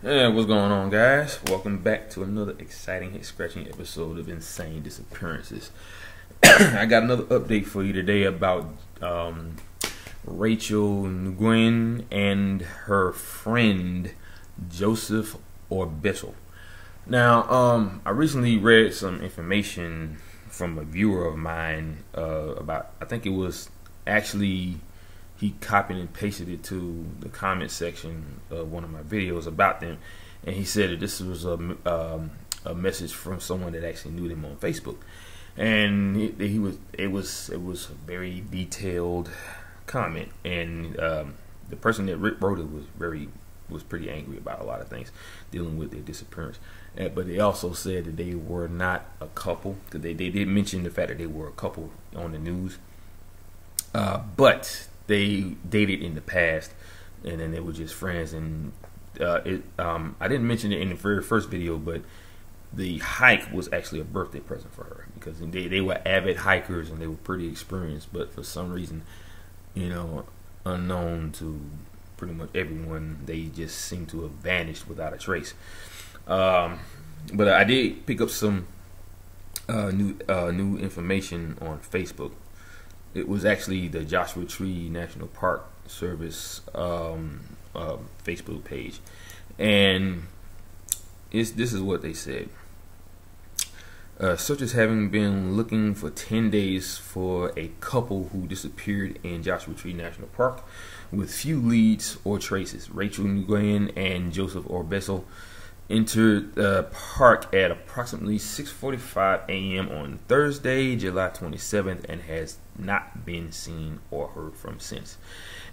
Hey, what's going on, guys? Welcome back to another exciting, head-scratching episode of Insane Disappearances. I got another update for you today about Rachel Nguyen and her friend Joseph Ordeso. Now, I recently read some information from a viewer of mine about, I think it was actually he copied and pasted it to the comment section of one of my videos about them, and he said that this was a message from someone that actually knew them on Facebook, and it was a very detailed comment, and the person that wrote it was pretty angry about a lot of things dealing with their disappearance. But they also said that they were not a couple, because they did mention the fact that they were a couple on the news, but they dated in the past, and then they were just friends. And I didn't mention it in the very first video, but the hike was actually a birthday present for her, because they were avid hikers and they were pretty experienced. But for some reason, unknown to pretty much everyone, they just seem to have vanished without a trace. But I did pick up some new information on Facebook. It was actually the Joshua Tree National Park Service Facebook page, and this is what they said. Searchers having been looking for 10 days for a couple who disappeared in Joshua Tree National Park with few leads or traces. Rachel Nguyen and Joseph Ordeso entered the park at approximately 6:45 a.m. on Thursday, July 27th, and has not been seen or heard from since.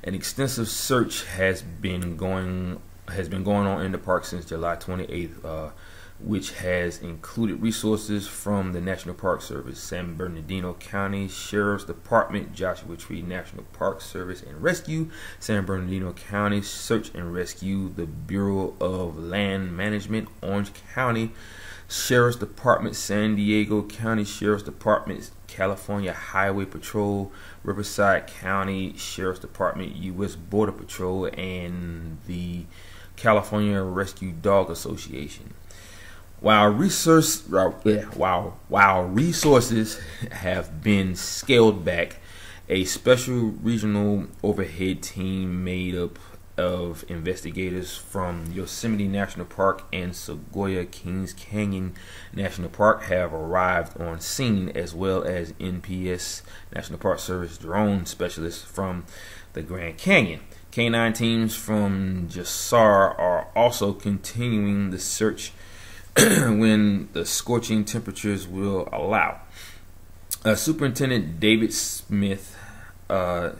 An extensive search has been going on in the park since July 28th, which has included resources from the National Park Service, San Bernardino County Sheriff's Department, Joshua Tree National Park Service and Rescue, San Bernardino County Search and Rescue, the Bureau of Land Management, Orange County Sheriff's Department, San Diego County Sheriff's Department, California Highway Patrol, Riverside County Sheriff's Department, U.S. Border Patrol, and the California Rescue Dog Association. While resources have been scaled back, a special regional overhead team made up of investigators from Yosemite National Park and Sequoia Kings Canyon National Park have arrived on scene, as well as NPS National Park Service drone specialists from the Grand Canyon. Canine teams from JSAR are also continuing the search when the scorching temperatures will allow. Superintendent David Smith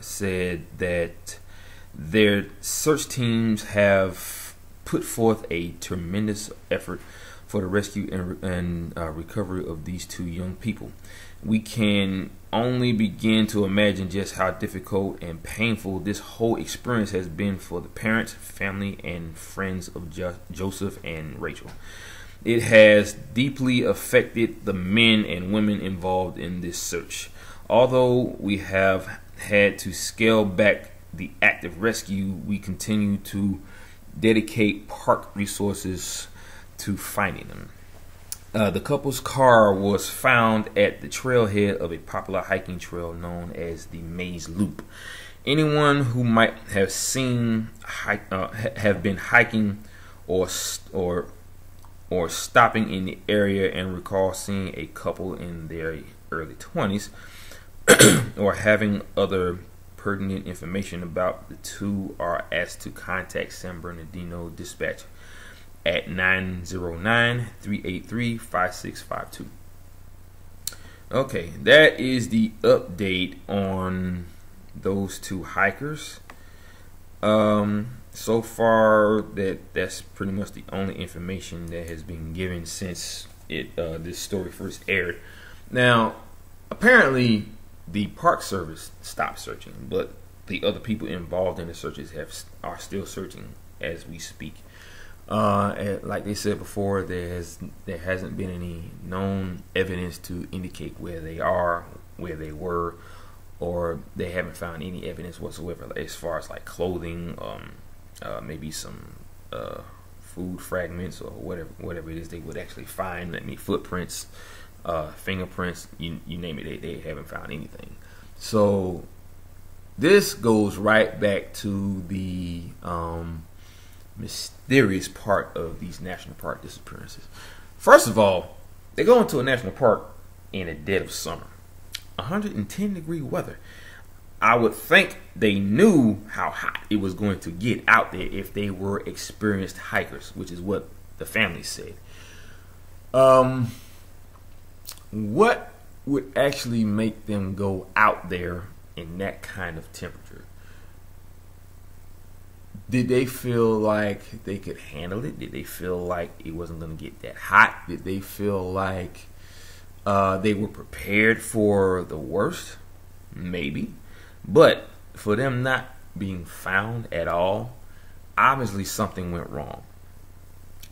said that their search teams have put forth a tremendous effort for the rescue and recovery of these two young people. We can only begin to imagine just how difficult and painful this whole experience has been for the parents, family, and friends of Joseph and Rachel. It has deeply affected the men and women involved in this search. Although we have had to scale back the active rescue, we continue to dedicate park resources to finding them. The couple's car was found at the trailhead of a popular hiking trail known as the Maze Loop. Anyone who might have have been hiking or stopping in the area and recall seeing a couple in their early 20s or having other pertinent information about the two are asked to contact San Bernardino Dispatch at 909-383-5652. Okay, that is the update on those two hikers. So far, that's pretty much the only information that has been given since this story first aired. Now, apparently, the Park Service stopped searching, but the other people involved in the searches are still searching as we speak. And like they said before, there hasn't been any known evidence to indicate where they are, where they were, or they haven't found any evidence whatsoever as far as like clothing, maybe some food fragments or whatever it is they would actually find. I mean, footprints, fingerprints, you name it, they haven't found anything. So this goes right back to the mysterious part of these national park disappearances. First of all, they go into a national park in the dead of summer, 110-degree weather. I would think they knew how hot it was going to get out there if they were experienced hikers, which is what the family said. What would actually make them go out there in that kind of temperature? Did they feel like they could handle it? Did they feel like it wasn't going to get that hot? Did they feel like they were prepared for the worst? Maybe. But for them not being found at all, obviously something went wrong.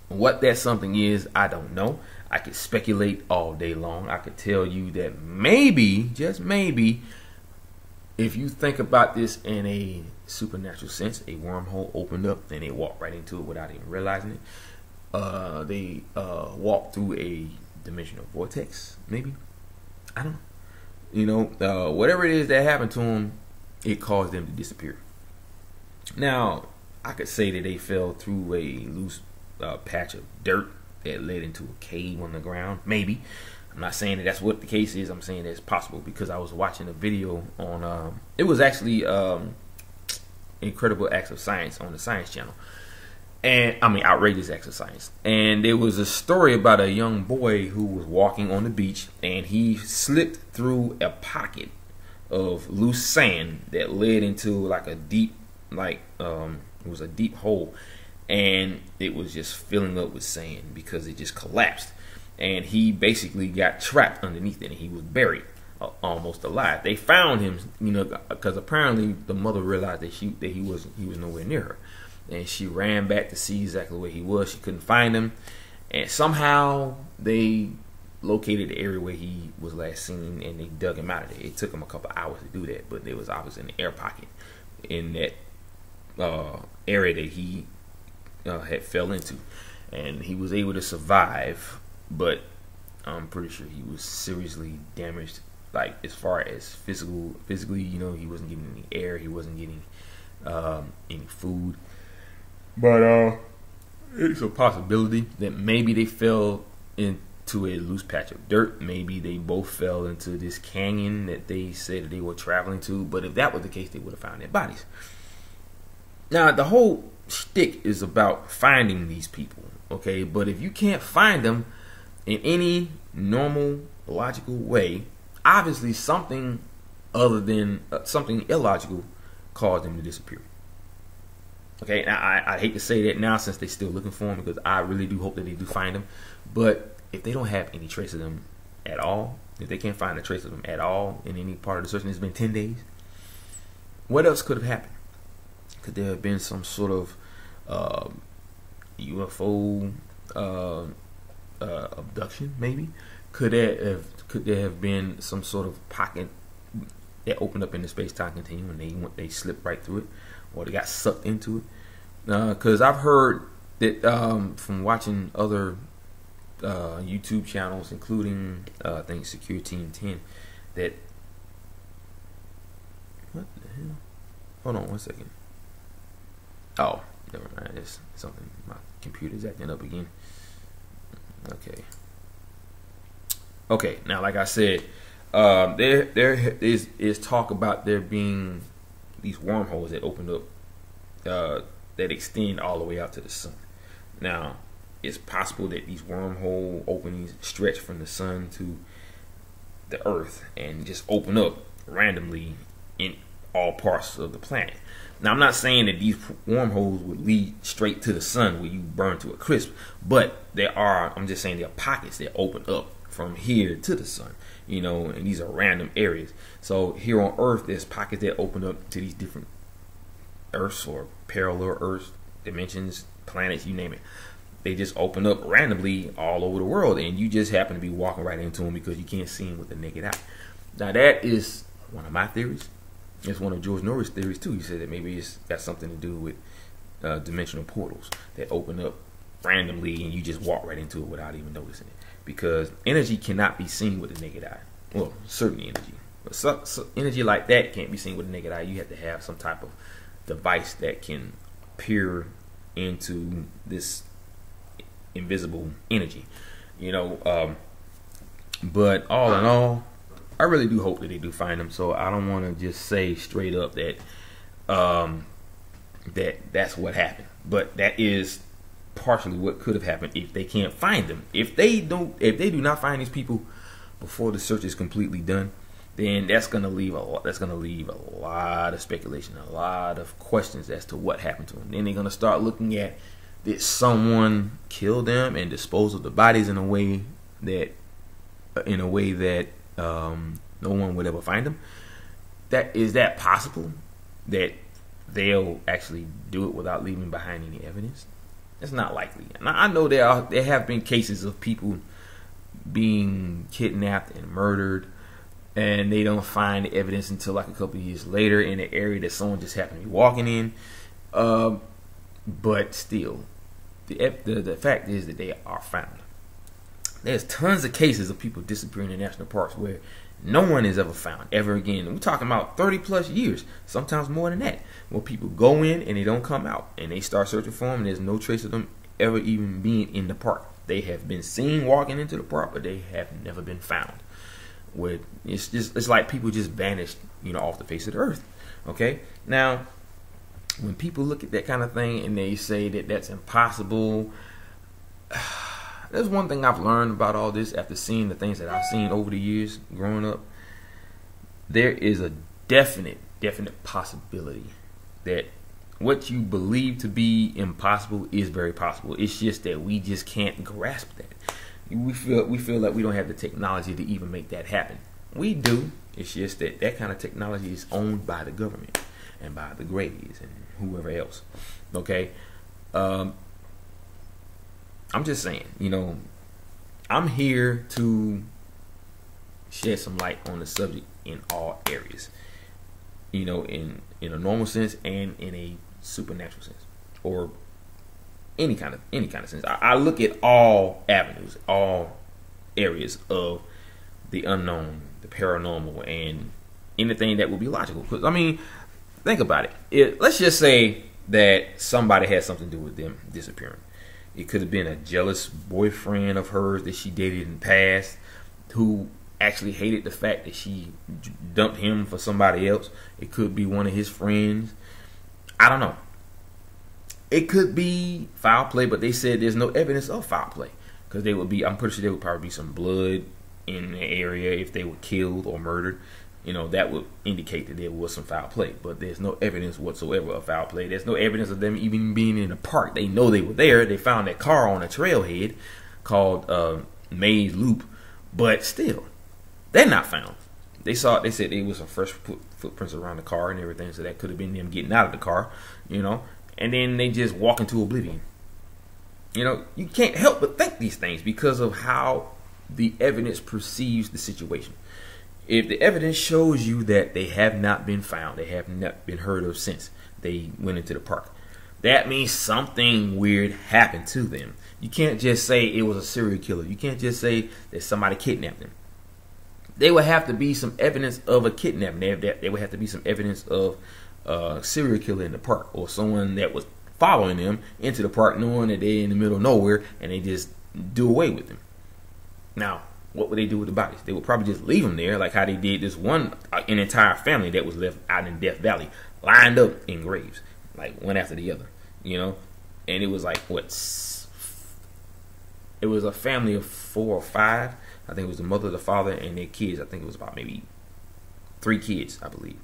What that something is, I don't know. I could speculate all day long. I could tell you that maybe, just maybe, if you think about this in a supernatural sense, a wormhole opened up and they walked right into it without even realizing it. They walked through a dimensional vortex, maybe. I don't know. You know, whatever it is that happened to them, it caused them to disappear. Now, I could say that they fell through a loose patch of dirt that led into a cave on the ground. Maybe. I'm not saying that that's what the case is. I'm saying that it's possible because I was watching a video on, it was actually Incredible Acts of Science on the Science Channel. And I mean, Outrageous Acts of Science. And there was a story about a young boy who was walking on the beach and he slipped through a pocket of loose sand that led into like a deep, it was a deep hole, and it was just filling up with sand because it just collapsed, and he basically got trapped underneath it and he was buried almost alive. They found him, you know, because apparently the mother realized that he was nowhere near her. And she ran back to see exactly where he was. She couldn't find him. And somehow they located the area where he was last seen and they dug him out of there. It took him a couple hours to do that, but there was obviously an air pocket in that area that he had fell into. And he was able to survive, but I'm pretty sure he was seriously damaged, like as far as physically, you know, he wasn't getting any air, he wasn't getting any food. But it's a possibility that maybe they fell into a loose patch of dirt. Maybe they both fell into this canyon that they said that they were traveling to. But if that was the case, they would have found their bodies. Now, the whole shtick is about finding these people, okay? But if you can't find them in any normal, logical way, obviously something other than something illogical caused them to disappear. Okay, now I hate to say that now since they're still looking for them, because I really do hope that they do find them. But if they don't have any trace of them at all, if they can't find a trace of them at all in any part of the search, and it's been 10 days, what else could have happened? Could there have been some sort of UFO abduction? Maybe. Could there have been some sort of pocket that opened up in the space-time continuum and they slipped right through it, or they got sucked into it? Because I've heard that from watching other YouTube channels, including I think Secure Team 10, that what the hell? Hold on one second. Oh, never mind. It's something. My computer's acting up again. Okay. Now, like I said, there is talk about there being these wormholes that opened up that extend all the way out to the sun. Now, it's possible that these wormhole openings stretch from the sun to the earth and just open up randomly in all parts of the planet. Now, I'm not saying that these wormholes would lead straight to the sun where you burn to a crisp, but I'm just saying there are pockets that open up from here to the sun, you know, and these are random areas. So here on Earth, there's pockets that open up to these different Earths or parallel Earths, dimensions, planets, you name it. They just open up randomly all over the world, and you just happen to be walking right into them because you can't see them with the naked eye. Now, that is one of my theories. It's one of George Norris' theories too. He said that maybe it's got something to do with dimensional portals that open up randomly and you just walk right into it without even noticing it. Because energy cannot be seen with the naked eye. Well, certain energy. But so energy like that can't be seen with the naked eye. You have to have some type of device that can peer into this invisible energy. But all in all, I really do hope that they do find them. So I don't want to just say straight up that that's what happened. But that is partially what could have happened if they can't find them. If they do not find these people before the search is completely done, then that's gonna leave a lot of speculation, a lot of questions as to what happened to them. Then they're gonna start looking at, did someone kill them and dispose of the bodies in a way that no one would ever find them? Is that possible that they'll actually do it without leaving behind any evidence? It's not likely. And I know there have been cases of people being kidnapped and murdered, and they don't find the evidence until like a couple of years later in an area that someone just happened to be walking in. But still, the fact is that they are found. There's tons of cases of people disappearing in national parks where no one is ever found ever again. We're talking about 30 plus years, sometimes more than that, where people go in and they don't come out, and they start searching for them, and there's no trace of them ever even being in the park. They have been seen walking into the park, but they have never been found. Where it's like people just vanished, off the face of the earth. Okay, now when people look at that kind of thing and they say that that's impossible, there's one thing I've learned about all this after seeing the things that I've seen over the years growing up. There is a definite possibility that what you believe to be impossible is very possible. It's just that we just can't grasp that. We feel like we don't have the technology to even make that happen. We do. It's just that kind of technology is owned by the government and by the Greys and whoever else. Okay. I'm just saying, I'm here to shed some light on the subject in all areas, in a normal sense and in a supernatural sense, or any kind of sense. I look at all avenues, all areas of the unknown, the paranormal, and anything that would be logical. Because think about it. Let's just say that somebody had something to do with them disappearing. It could have been a jealous boyfriend of hers that she dated in the past, who actually hated the fact that she dumped him for somebody else. It could be one of his friends. I don't know. It could be foul play, but they said there's no evidence of foul play, because I'm pretty sure there would probably be some blood in the area if they were killed or murdered. That would indicate that there was some foul play, but there's no evidence whatsoever of foul play. There's no evidence of them even being in the park. They know they were there. They found that car on a trailhead called Maze Loop, but still, they're not found. They said there was some fresh footprints around the car and everything, so that could have been them getting out of the car, and then they just walk into oblivion. You can't help but think these things because of how the evidence perceives the situation. If the evidence shows you that they have not been found, they have not been heard of since they went into the park, that means something weird happened to them. You can't just say it was a serial killer. You can't just say that somebody kidnapped them. There would have to be some evidence of a kidnapping. There would have to be some evidence of a serial killer in the park, or someone that was following them into the park knowing that they're in the middle of nowhere and they just do away with them. Now, what would they do with the bodies? They would probably just leave them there, like how they did this an entire family that was left out in Death Valley, lined up in graves, like one after the other, And it was like, it was a family of 4 or 5. I think it was the mother, the father, and their kids. I think it was about maybe 3 kids, I believe.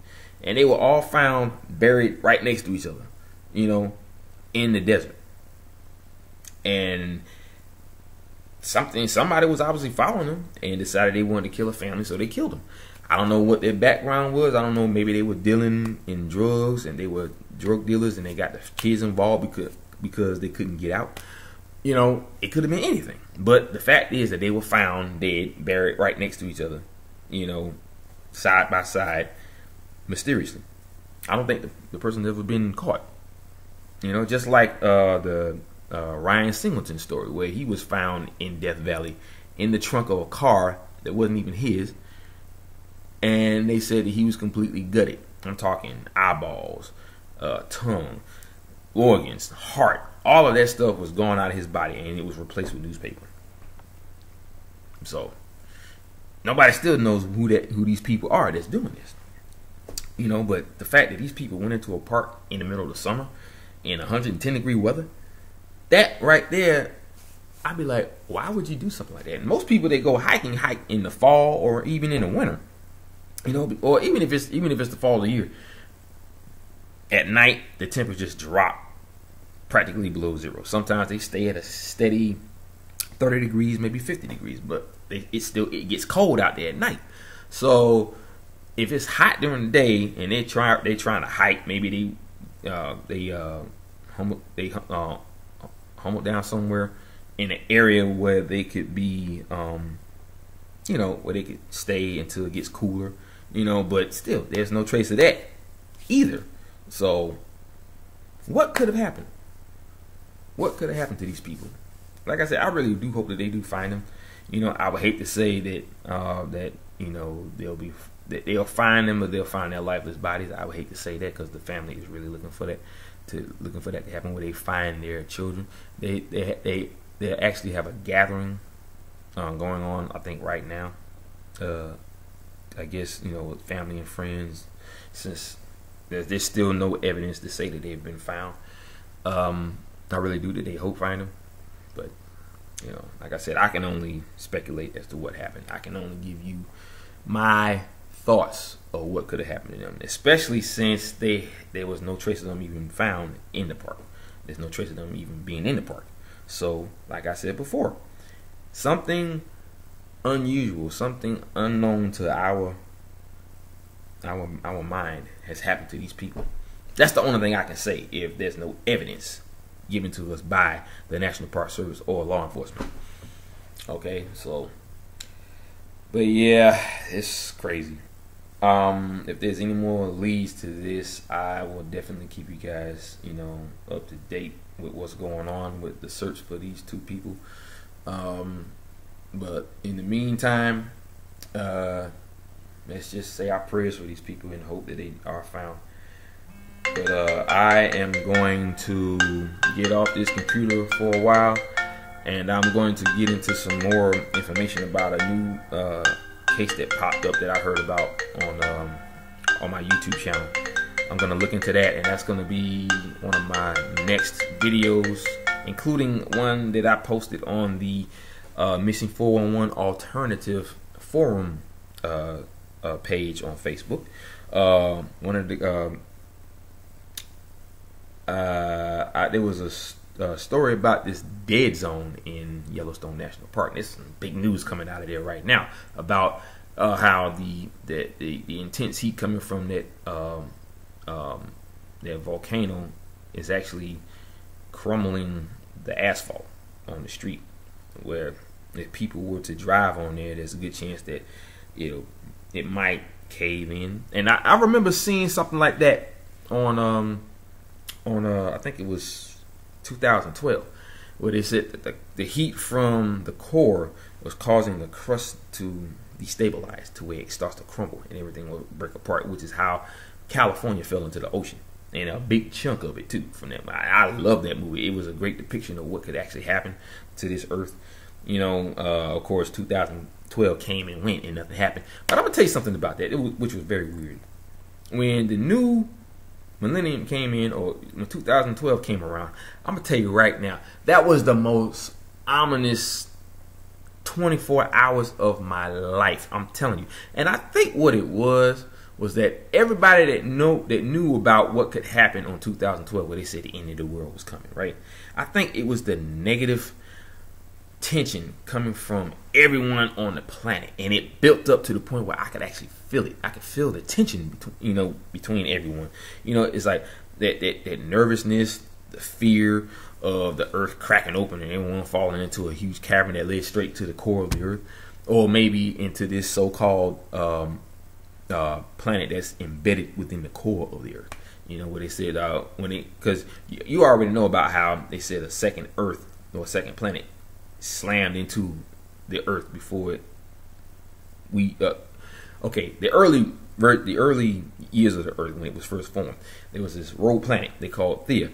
And they were all found buried right next to each other, in the desert. And somebody was obviously following them and decided they wanted to kill a family, so they killed them. I don't know what their background was. I don't know, maybe they were dealing in drugs and they were drug dealers and they got the kids involved because they couldn't get out. It could have been anything. But the fact is that they were found dead, buried right next to each other, side by side, mysteriously. I don't think the person's ever been caught. Just like the Ryan Singleton's story, where he was found in Death Valley in the trunk of a car that wasn't even his, and they said that he was completely gutted. I'm talking eyeballs, tongue, organs, heart, all of that stuff was gone out of his body, and it was replaced with newspaper. So nobody still knows who these people are that's doing this. You know, but the fact that these people went into a park in the middle of the summer in 110-degree weather, that right there, I'd be like, why would you do something like that? And most people, they go hike in the fall or even in the winter, you know, or even if it's the fall of the year. At night, the temperatures drop practically below zero. Sometimes they stay at a steady 30 degrees, maybe 50 degrees, but it gets cold out there at night. So if it's hot during the day and they trying to hike, maybe they humble down somewhere in an area where they could be, you know, where they could stay until it gets cooler, you know. But still, there's no trace of that either. So what could have happened? What could have happened to these people? Like I said, I really do hope that they do find them. You know, I would hate to say that that, you know, they'll find them, or they'll find their lifeless bodies. I would hate to say that, because the family is really looking for that to happen, where they find their children. They actually have a gathering going on, I think, right now. I guess, you know, with family and friends, since there's still no evidence to say that they've been found. I really do that they hope find them, but, you know, like I said, I can only speculate as to what happened. I can only give you my thoughts of what could have happened to them, especially since there was no trace of them even found in the park. There's no trace of them even being in the park. So, like I said before, something unusual, something unknown to our mind has happened to these people. That's the only thing I can say if there's no evidence given to us by the National Park Service or law enforcement. Okay, so, but yeah, it's crazy. If there's any more leads to this, I will definitely keep you guys, you know, up to date with what's going on with the search for these two people. But in the meantime, let's just say our prayers for these people and hope that they are found. But I am going to get off this computer for a while, and I'm going to get into some more information about a new case that popped up that I heard about on my YouTube channel. I'm going to look into that, and that's going to be one of my next videos, including one that I posted on the Missing 411 Alternative Forum page on Facebook. One of the there was a story about this dead zone in Yellowstone National Park. There's some big news coming out of there right now about how the intense heat coming from that volcano is actually crumbling the asphalt on the street, where if people were to drive on there's a good chance that it might cave in. And I remember seeing something like that on I think it was 2012, where they said that the heat from the core was causing the crust to destabilize, to where it starts to crumble and everything will break apart, which is how California fell into the ocean, and a big chunk of it too from that. I love that movie. It was a great depiction of what could actually happen to this earth. You know, of course, 2012 came and went and nothing happened. But I'm gonna tell you something about that, which was very weird. When the new millennium came in, or when 2012 came around, I'm gonna tell you right now, that was the most ominous 24 hours of my life. I'm telling you. And I think what it was that everybody that knew about what could happen on 2012, where they said the end of the world was coming, right? I think it was the negative tension coming from everyone on the planet, and it built up to the point where I could actually feel it. I could feel the tension between everyone. You know, it's like that nervousness, the fear of the earth cracking open and everyone falling into a huge cavern that led straight to the core of the earth, or maybe into this so-called planet that's embedded within the core of the earth. You know, where they said because you already know about how they said a second Earth or a second planet slammed into the Earth before the early years of the Earth, when it was first formed, there was this rogue planet they called Theia.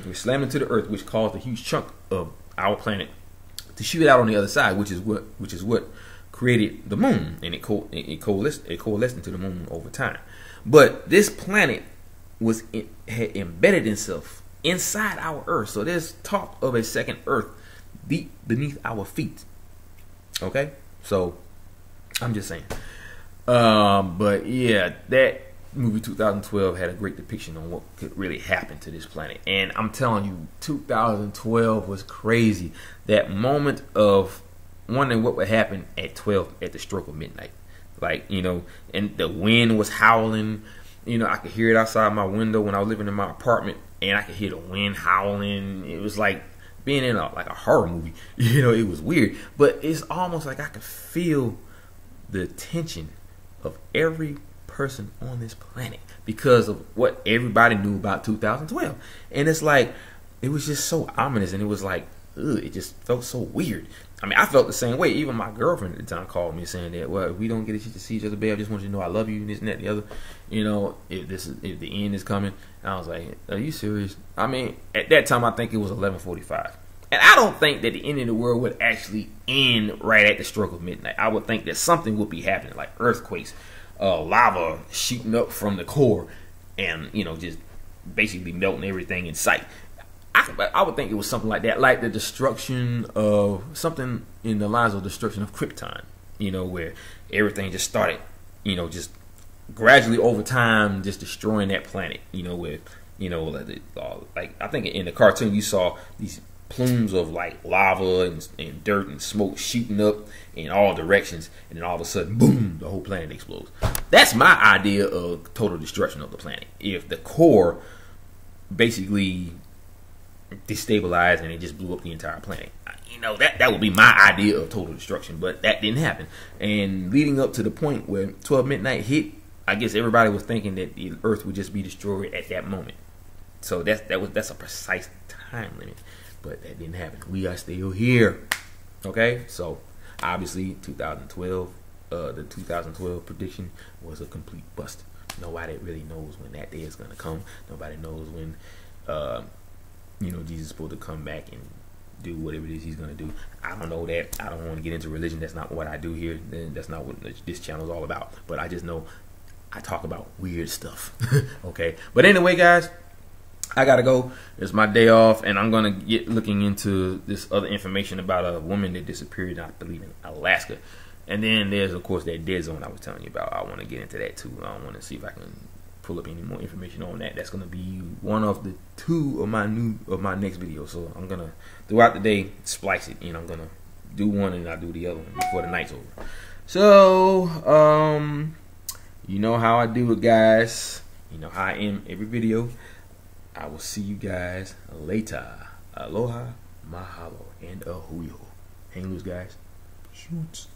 We slammed into the Earth, which caused a huge chunk of our planet to shoot out on the other side, which is what created the moon, and it coalesced into the moon over time. But this planet had embedded itself inside our Earth, so there's talk of a second Earth deep beneath our feet. Okay, so I'm just saying. But yeah, that movie 2012 had a great depiction on what could really happen to this planet. And I'm telling you, 2012 was crazy. That moment of wondering what would happen at the stroke of midnight. Like, you know, and the wind was howling. You know, I could hear it outside my window when I was living in my apartment, and I could hear the wind howling. It was like being in a horror movie. You know, it was weird. But it's almost like I could feel the tension of every person on this planet because of what everybody knew about 2012. And it's like, it was just so ominous, and it was like, ugh, it just felt so weird. I mean, I felt the same way. Even my girlfriend at the time called me saying that, well, if we don't get a chance to see each other, babe, I just want you to know I love you, and this and that and the other. You know, if the end is coming. And I was like, are you serious? I mean, at that time, I think it was 11:45. And I don't think that the end of the world would actually end right at the stroke of midnight. I would think that something would be happening, like earthquakes, lava shooting up from the core, and, you know, just basically melting everything in sight. I would think it was something like that, like the destruction of something in the lines of destruction of Krypton, you know, where everything just started, you know, just gradually over time, just destroying that planet, you know, with, you know, like I think in the cartoon you saw these plumes of like lava and dirt and smoke shooting up in all directions, and then all of a sudden, boom, the whole planet explodes. That's my idea of total destruction of the planet. If the core basically destabilized and it just blew up the entire planet, you know, that would be my idea of total destruction. But that didn't happen. And leading up to the point where 12 midnight hit, I guess everybody was thinking that the Earth would just be destroyed at that moment. So that's a precise time limit. But that didn't happen. We are still here. Okay? So, obviously, 2012, the 2012 prediction was a complete bust. Nobody really knows when that day is going to come. Nobody knows when, you know, Jesus is supposed to come back and do whatever it is he's going to do. I don't know that. I don't want to get into religion. That's not what I do here. That's not what this channel is all about. But I just know I talk about weird stuff. Okay? But anyway, guys, I gotta go. It's my day off, and I'm gonna get looking into this other information about a woman that disappeared, I believe, in Alaska. And then there's, of course, that dead zone I was telling you about. I want to get into that too. I want to see if I can pull up any more information on that. That's gonna be one of the two of my next videos. So I'm gonna throughout the day splice it, and I'm gonna do one and I'll do the other one before the night's over. So you know how I do it, guys. You know how I end every video. I will see you guys later. Aloha, mahalo, and ahuyo. Hang loose, guys. Shoot.